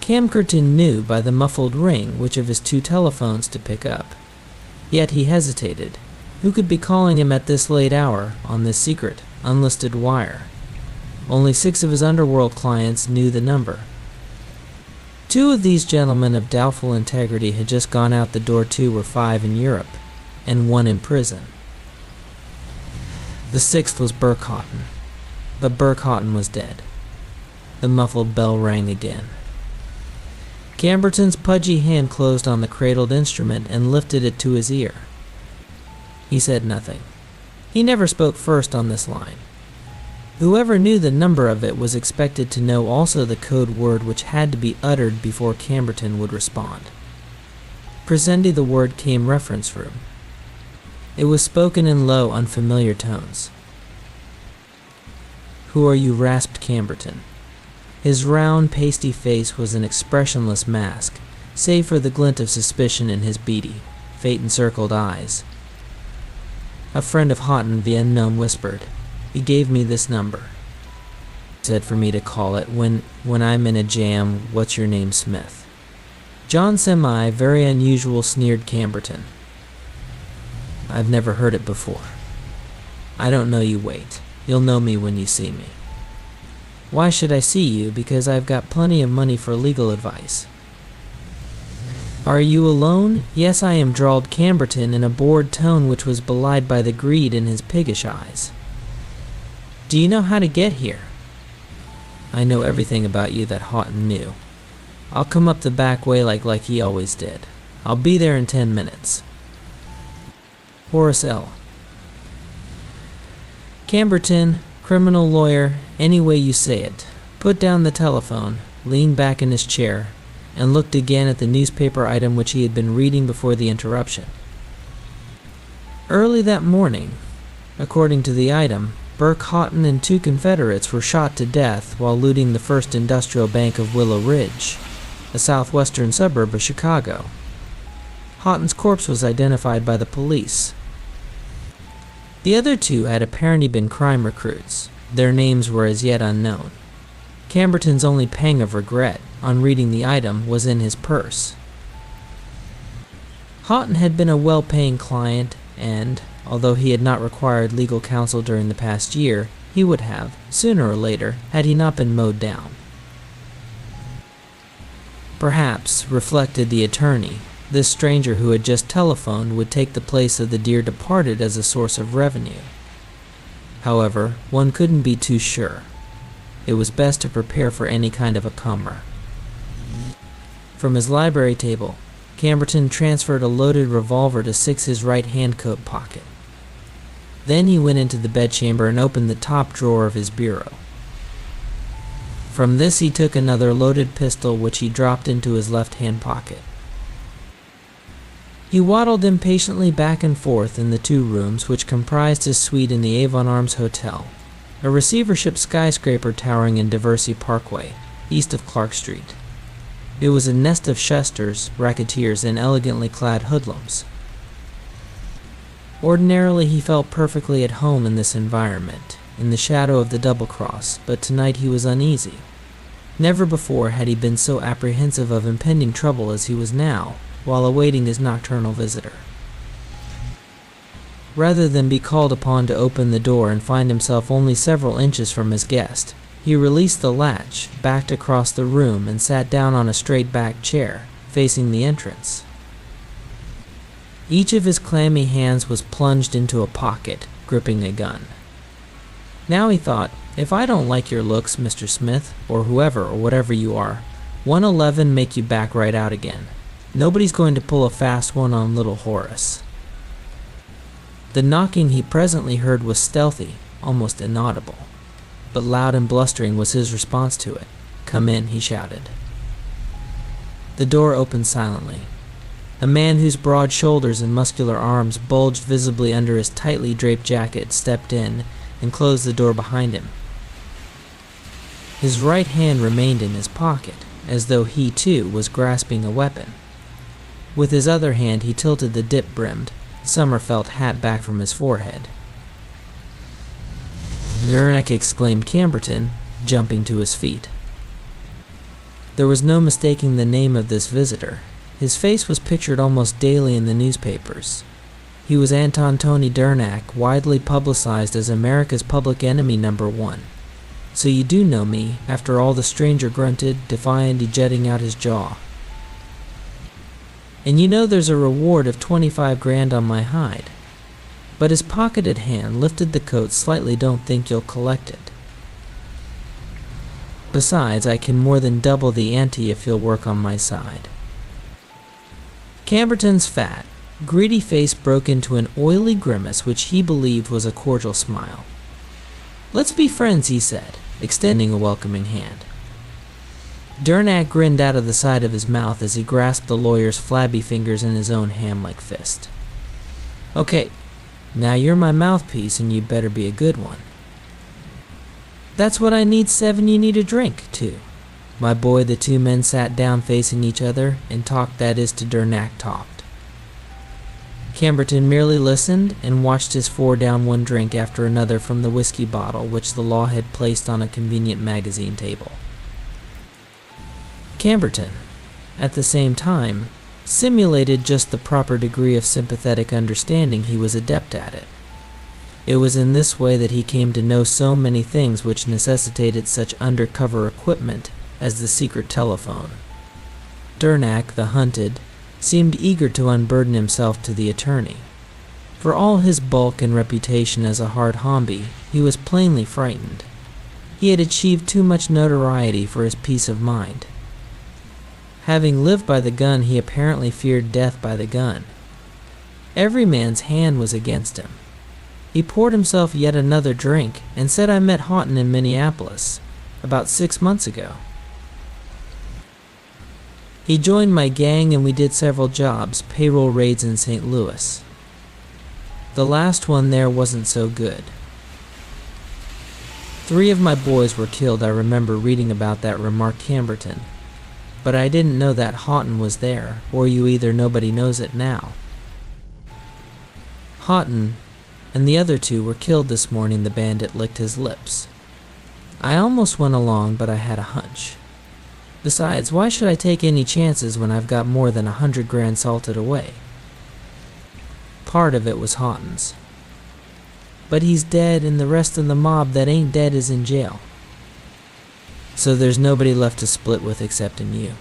Camberton knew by the muffled ring which of his two telephones to pick up. Yet he hesitated. Who could be calling him at this late hour on this secret, unlisted wire? Only 6 of his underworld clients knew the number. 2 of these gentlemen of doubtful integrity had just gone out the door. 2 were 5 in Europe, and 1 in prison. The 6th was Burke Houghton, but Burke Houghton was dead. The muffled bell rang again. Camberton's pudgy hand closed on the cradled instrument and lifted it to his ear. He said nothing. He never spoke first on this line. Whoever knew the number of it was expected to know also the code word which had to be uttered before Camberton would respond. Presently the word came reference room. It was spoken in low, unfamiliar tones. "Who are you?" rasped Camberton. His round, pasty face was an expressionless mask, save for the glint of suspicion in his beady, fate-encircled eyes. "A friend of Houghton," the unknown whispered. "He gave me this number. Said for me to call it when I'm in a jam. What's your name, Smith?" "John Semi, very unusual," sneered Camberton. "I've never heard it before." "I don't know you. Wait. You'll know me when you see me." "Why should I see you?" "Because I've got plenty of money for legal advice." "Are you alone?" "Yes, I am," drawled Camberton in a bored tone which was belied by the greed in his piggish eyes. "Do you know how to get here?" "I know everything about you that Houghton knew. I'll come up the back way like he always did. I'll be there in 10 minutes. Horace L. Camberton, criminal lawyer, any way you say it, put down the telephone, leaned back in his chair, and looked again at the newspaper item which he had been reading before the interruption. Early that morning, according to the item, Burke Houghton and 2 Confederates were shot to death while looting the First Industrial Bank of Willow Ridge, a southwestern suburb of Chicago. Houghton's corpse was identified by the police. The other 2 had apparently been crime recruits. Their names were as yet unknown. Camberton's only pang of regret, on reading the item, was in his purse. Houghton had been a well-paying client, and, although he had not required legal counsel during the past year, he would have, sooner or later, had he not been mowed down. Perhaps, reflected the attorney, this stranger who had just telephoned would take the place of the dear departed as a source of revenue. However, one couldn't be too sure. It was best to prepare for any kind of a comer. From his library table, Camberton transferred a loaded revolver to Six's right-hand coat pocket. Then he went into the bedchamber and opened the top drawer of his bureau. From this he took another loaded pistol which he dropped into his left-hand pocket. He waddled impatiently back and forth in the 2 rooms which comprised his suite in the Avon Arms Hotel, a receivership skyscraper towering in Diversey Parkway, east of Clark Street. It was a nest of shusters, racketeers, and elegantly clad hoodlums. Ordinarily he felt perfectly at home in this environment, in the shadow of the double-cross, but tonight he was uneasy. Never before had he been so apprehensive of impending trouble as he was now, while awaiting his nocturnal visitor. Rather than be called upon to open the door and find himself only several inches from his guest, he released the latch, backed across the room, and sat down on a straight-backed chair, facing the entrance. Each of his clammy hands was plunged into a pocket, gripping a gun. Now he thought, if I don't like your looks, Mr. Smith, or whoever or whatever you are, 111 make you back right out again. Nobody's going to pull a fast one on little Horace. The knocking he presently heard was stealthy, almost inaudible, but loud and blustering was his response to it. "Come in," he shouted. The door opened silently. A man whose broad shoulders and muscular arms bulged visibly under his tightly draped jacket stepped in and closed the door behind him. His right hand remained in his pocket, as though he too was grasping a weapon. With his other hand he tilted the dip-brimmed, summer felt hat back from his forehead. "Yernick!" exclaimed Camberton, jumping to his feet. There was no mistaking the name of this visitor. His face was pictured almost daily in the newspapers. He was Anton Tony Durnak, widely publicized as America's public enemy #1. "So you do know me," after all, the stranger grunted, defiantly jetting out his jaw. "And you know there's a reward of 25 grand on my hide." But his pocketed hand lifted the coat slightly. "Don't think you'll collect it. Besides, I can more than double the ante if you'll work on my side." Camberton's fat, greedy face broke into an oily grimace which he believed was a cordial smile. "Let's be friends," he said, extending a welcoming hand. Durnak grinned out of the side of his mouth as he grasped the lawyer's flabby fingers in his own ham-like fist. "Okay, now you're my mouthpiece and you better be a good one." "That's what I need, 7. You need a drink, too." My boy, the two men sat down facing each other and talked, that is, to Durnak talked. Camberton merely listened and watched his 4 down one drink after another from the whiskey bottle which the law had placed on a convenient magazine table. Camberton, at the same time, simulated just the proper degree of sympathetic understanding. He was adept at it. It was in this way that he came to know so many things which necessitated such undercover equipment as the secret telephone. Durnak, the hunted, seemed eager to unburden himself to the attorney. For all his bulk and reputation as a hard homby, he was plainly frightened. He had achieved too much notoriety for his peace of mind. Having lived by the gun, he apparently feared death by the gun. Every man's hand was against him. He poured himself yet another drink and said, "I met Houghton in Minneapolis about 6 months ago. He joined my gang and we did several jobs, payroll raids in St. Louis. The last one there wasn't so good. 3 of my boys were killed. I remember reading about that," remarked Camberton. "But I didn't know that Houghton was there, or you either nobody knows it now." "Houghton and the other 2 were killed this morning," the bandit licked his lips. "I almost went along, but I had a hunch. Besides, why should I take any chances when I've got more than 100 grand salted away? Part of it was Houghton's. But he's dead, and the rest of the mob that ain't dead is in jail. So there's nobody left to split with except in you."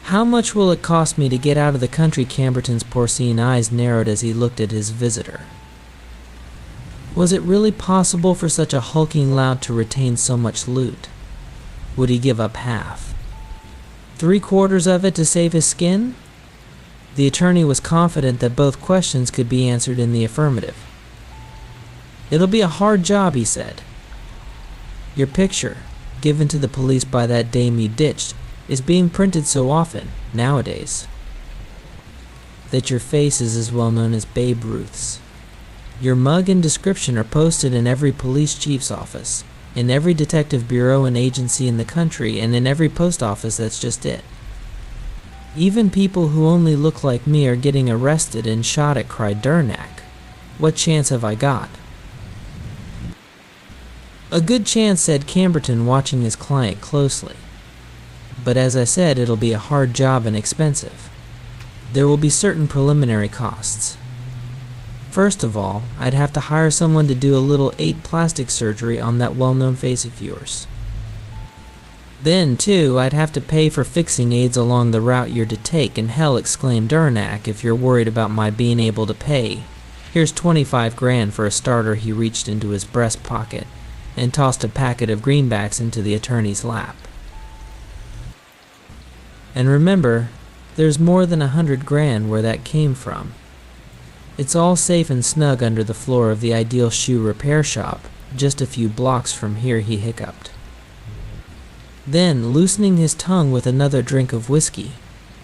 "How much will it cost me to get out of the country?" Camberton's porcine eyes narrowed as he looked at his visitor. Was it really possible for such a hulking lout to retain so much loot? Would he give up half? 3/4 of it to save his skin? The attorney was confident that both questions could be answered in the affirmative. "It'll be a hard job," he said. "Your picture, given to the police by that dame you ditched, is being printed so often, nowadays, that your face is as well known as Babe Ruth's. Your mug and description are posted in every police chief's office, in every detective bureau and agency in the country, and in every post office. That's just it. Even people who only look like me are getting arrested and shot at," cried Durnak. "What chance have I got?" "A good chance," said Camberton, watching his client closely. "But as I said, it'll be a hard job and expensive. There will be certain preliminary costs. First of all, I'd have to hire someone to do a little 8 plastic surgery on that well-known face of yours. Then, too, I'd have to pay for fixing aids along the route you're to take, and hell," exclaimed Durnak, "if you're worried about my being able to pay, here's 25 grand for a starter." He reached into his breast pocket and tossed a packet of greenbacks into the attorney's lap. "And remember, there's more than 100 grand where that came from. It's all safe and snug under the floor of the Ideal Shoe Repair Shop, just a few blocks from here," he hiccuped. Then, loosening his tongue with another drink of whiskey,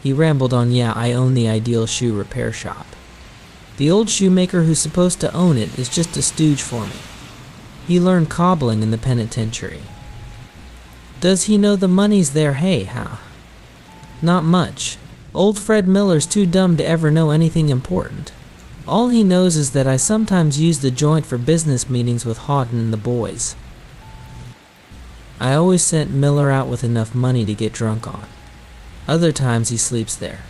he rambled on, "Yeah, I own the Ideal Shoe Repair Shop. The old shoemaker who's supposed to own it is just a stooge for me. He learned cobbling in the penitentiary. Does he know the money's there? Hey, huh? Not much. Old Fred Miller's too dumb to ever know anything important. All he knows is that I sometimes use the joint for business meetings with Houghton and the boys. I always sent Miller out with enough money to get drunk on. Other times he sleeps there.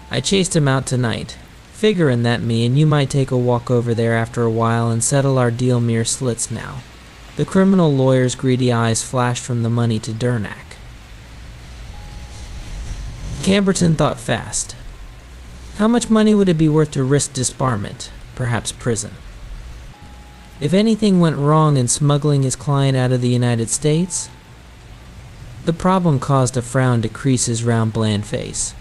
I chased him out tonight, figuring that me and you might take a walk over there after a while and settle our deal mere slits now. The criminal lawyer's greedy eyes flashed from the money to Durnak. Camberton thought fast. How much money would it be worth to risk disbarment, perhaps prison? If anything went wrong in smuggling his client out of the United States? The problem caused a frown to crease his round, bland face.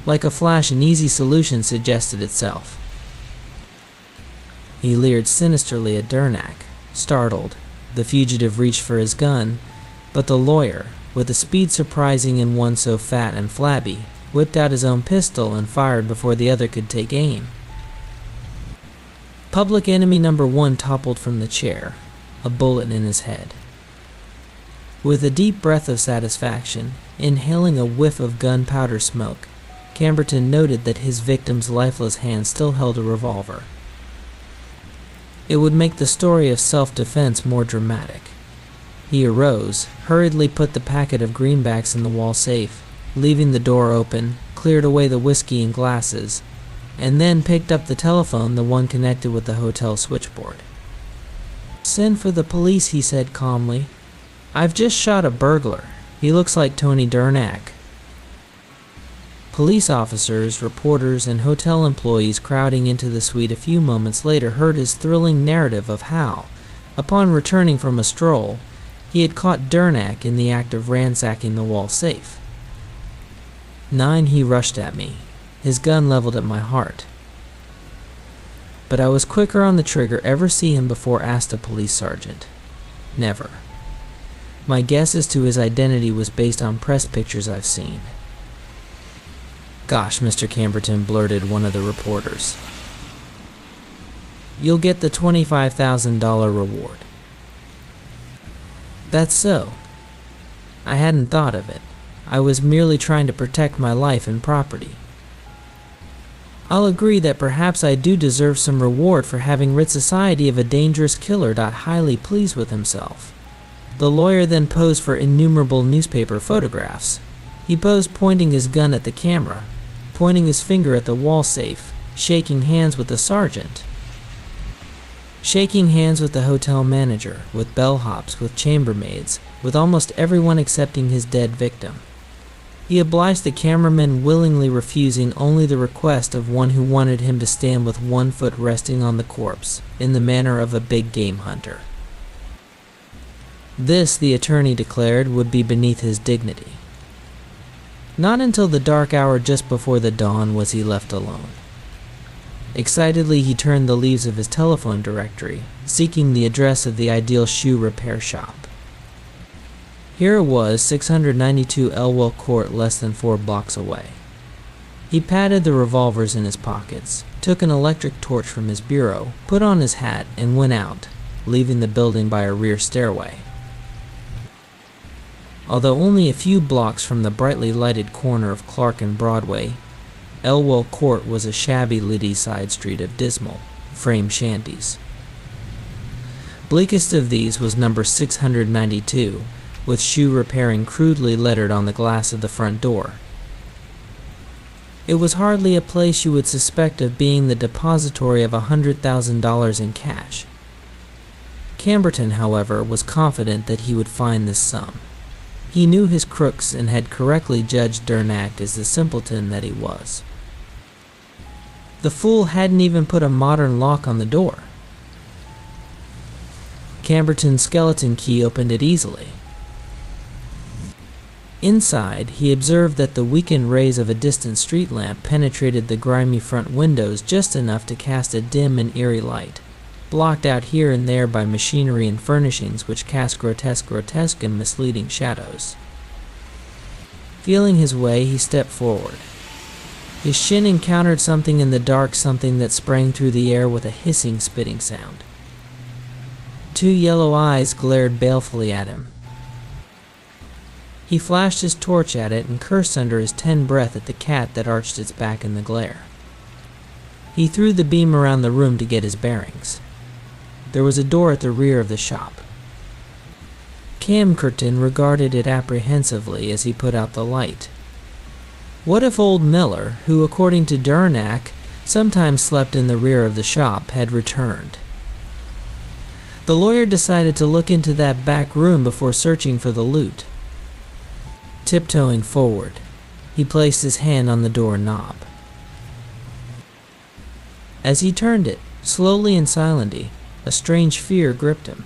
Like a flash, an easy solution suggested itself. He leered sinisterly at Durnak. Startled, the fugitive reached for his gun, but the lawyer, with a speed surprising in one so fat and flabby, whipped out his own pistol and fired before the other could take aim. Public enemy number 1 toppled from the chair, a bullet in his head. With a deep breath of satisfaction, inhaling a whiff of gunpowder smoke, Camberton noted that his victim's lifeless hand still held a revolver. It would make the story of self-defense more dramatic. He arose, hurriedly put the packet of greenbacks in the wall safe, leaving the door open, cleared away the whiskey and glasses, and then picked up the telephone, the one connected with the hotel switchboard. "Send for the police," he said calmly. "I've just shot a burglar. He looks like Tony Durnak." Police officers, reporters, and hotel employees crowding into the suite a few moments later heard his thrilling narrative of how, upon returning from a stroll, he had caught Durnak in the act of ransacking the wall safe. "9, he rushed at me, his gun leveled at my heart. But I was quicker on the trigger. Ever see him before?" asked a police sergeant. "Never. My guess as to his identity was based on press pictures I've seen." "Gosh, Mr. Camberton," blurted one of the reporters. "You'll get the $25,000 reward." "That's so. I hadn't thought of it. I was merely trying to protect my life and property." "I'll agree that perhaps I do deserve some reward for having rid society of a dangerous killer." Highly pleased with himself, the lawyer then posed for innumerable newspaper photographs. He posed pointing his gun at the camera, pointing his finger at the wall safe, shaking hands with the sergeant, shaking hands with the hotel manager, with bellhops, with chambermaids, with almost everyone excepting his dead victim. He obliged the cameramen, willingly refusing only the request of one who wanted him to stand with one foot resting on the corpse, in the manner of a big game hunter. This, the attorney declared, would be beneath his dignity. Not until the dark hour just before the dawn was he left alone. Excitedly he turned the leaves of his telephone directory, seeking the address of the ideal shoe repair shop. Here it was, 692 Elwell Court, less than 4 blocks away. He patted the revolvers in his pockets, took an electric torch from his bureau, put on his hat, and went out, leaving the building by a rear stairway. Although only a few blocks from the brightly lighted corner of Clark and Broadway, Elwell Court was a shabby litty side street of dismal, frame shanties. Bleakest of these was number 692, with shoe repairing crudely lettered on the glass of the front door. It was hardly a place you would suspect of being the depository of $100,000 in cash. Camberton, however, was confident that he would find this sum. He knew his crooks and had correctly judged Durnak as the simpleton that he was. The fool hadn't even put a modern lock on the door. Camberton's skeleton key opened it easily. Inside, he observed that the weakened rays of a distant street lamp penetrated the grimy front windows just enough to cast a dim and eerie light, blocked out here and there by machinery and furnishings which cast grotesque and misleading shadows. Feeling his way, he stepped forward. His shin encountered something in the dark, something that sprang through the air with a hissing, spitting sound. 2 yellow eyes glared balefully at him. He flashed his torch at it and cursed under his 10 breath at the cat that arched its back in the glare. He threw the beam around the room to get his bearings. There was a door at the rear of the shop. Camberton regarded it apprehensively as he put out the light. What if old Miller, who according to Durnack sometimes slept in the rear of the shop, had returned? The lawyer decided to look into that back room before searching for the loot. Tiptoeing forward, he placed his hand on the door knob. As he turned it, slowly and silently, a strange fear gripped him.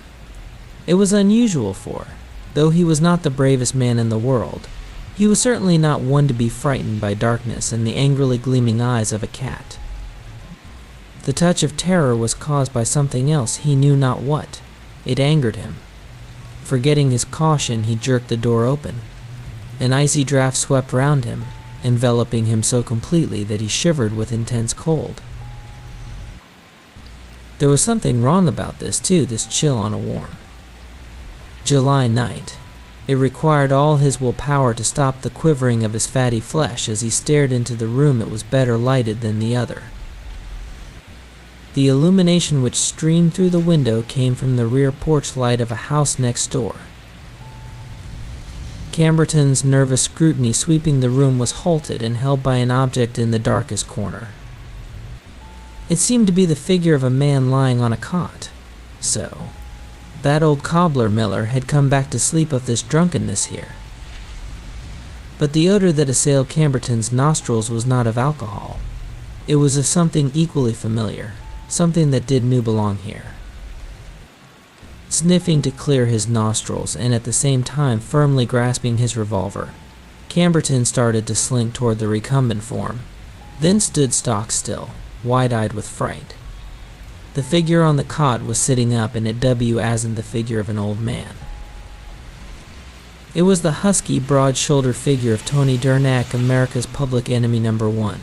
It was unusual for, though he was not the bravest man in the world, he was certainly not one to be frightened by darkness and the angrily gleaming eyes of a cat. The touch of terror was caused by something else, he knew not what. It angered him. Forgetting his caution, he jerked the door open. An icy draft swept round him, enveloping him so completely that he shivered with intense cold. There was something wrong about this too, this chill on a warm July night. It required all his willpower to stop the quivering of his fatty flesh as he stared into the room that was better lighted than the other. The illumination which streamed through the window came from the rear porch light of a house next door. Camberton's nervous scrutiny sweeping the room was halted and held by an object in the darkest corner. It seemed to be the figure of a man lying on a cot. So, that old cobbler Miller had come back to sleep of this drunkenness here. But the odor that assailed Camberton's nostrils was not of alcohol. It was of something equally familiar, something that did belong here. Sniffing to clear his nostrils and at the same time firmly grasping his revolver, Camberton started to slink toward the recumbent form, then stood stock still, wide-eyed with fright. The figure on the cot was sitting up and it wasn't the figure of an old man. It was the husky, broad-shouldered figure of Tony Durnack, America's public enemy #1.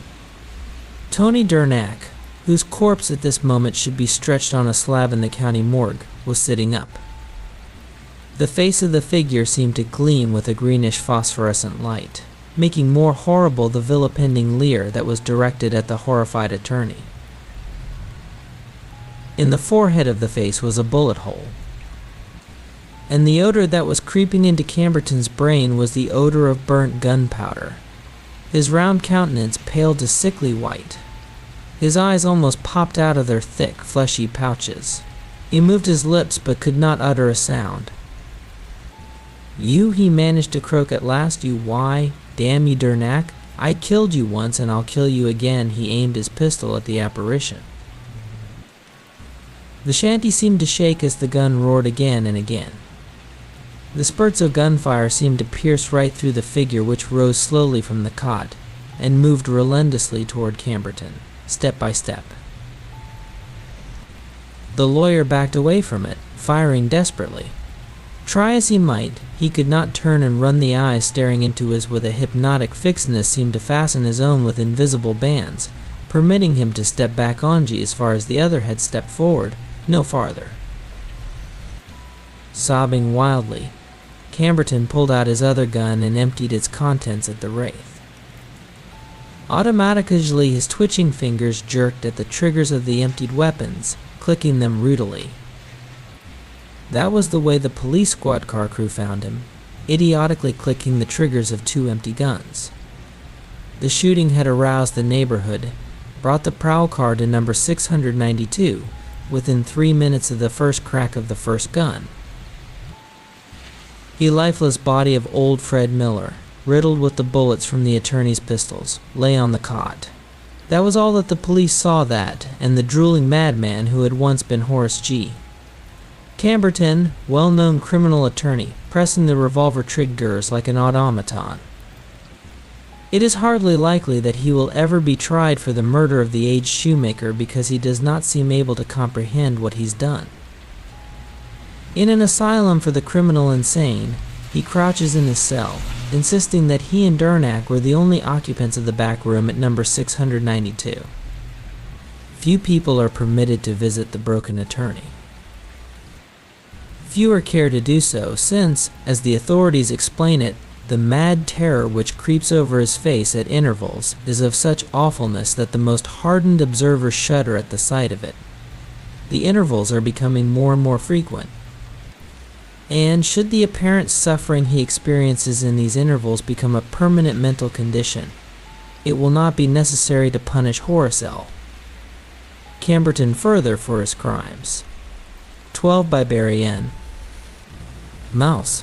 Tony Durnack, whose corpse at this moment should be stretched on a slab in the county morgue, was sitting up. The face of the figure seemed to gleam with a greenish phosphorescent light, making more horrible the vilipending leer that was directed at the horrified attorney. In the forehead of the face was a bullet hole, and the odor that was creeping into Camberton's brain was the odor of burnt gunpowder. His round countenance paled to sickly white. His eyes almost popped out of their thick, fleshy pouches. He moved his lips but could not utter a sound. "You," he managed to croak at last, "you why, damn you Durnack, I killed you once and I'll kill you again." He aimed his pistol at the apparition. The shanty seemed to shake as the gun roared again and again. The spurts of gunfire seemed to pierce right through the figure which rose slowly from the cot and moved relentlessly toward Camberton, step by step. The lawyer backed away from it, firing desperately. Try as he might, he could not turn and run the eyes staring into his with a hypnotic fixedness seemed to fasten his own with invisible bands, permitting him to step back as far as the other had stepped forward, no farther. Sobbing wildly, Camberton pulled out his other gun and emptied its contents at the wraith. Automatically his twitching fingers jerked at the triggers of the emptied weapons, clicking them ruidly. That was the way the police squad car crew found him, idiotically clicking the triggers of 2 empty guns. The shooting had aroused the neighborhood, brought the prowl car to number 692, within 3 minutes of the first crack of the first gun. The lifeless body of old Fred Miller, riddled with the bullets from the attorney's pistols, lay on the cot. That was all that the police saw, that, and the drooling madman who had once been Horace G. Camberton, well-known criminal attorney, pressing the revolver triggers like an automaton. It is hardly likely that he will ever be tried for the murder of the aged shoemaker because he does not seem able to comprehend what he's done. In an asylum for the criminal insane, he crouches in his cell, insisting that he and Durnack were the only occupants of the back room at number 692. Few people are permitted to visit the broken attorney. Fewer care to do so since, as the authorities explain it, the mad terror which creeps over his face at intervals is of such awfulness that the most hardened observers shudder at the sight of it. The intervals are becoming more and more frequent. And should the apparent suffering he experiences in these intervals become a permanent mental condition, it will not be necessary to punish Horrocell. Camberton further for his crimes. 12 by Barry N. Mouse.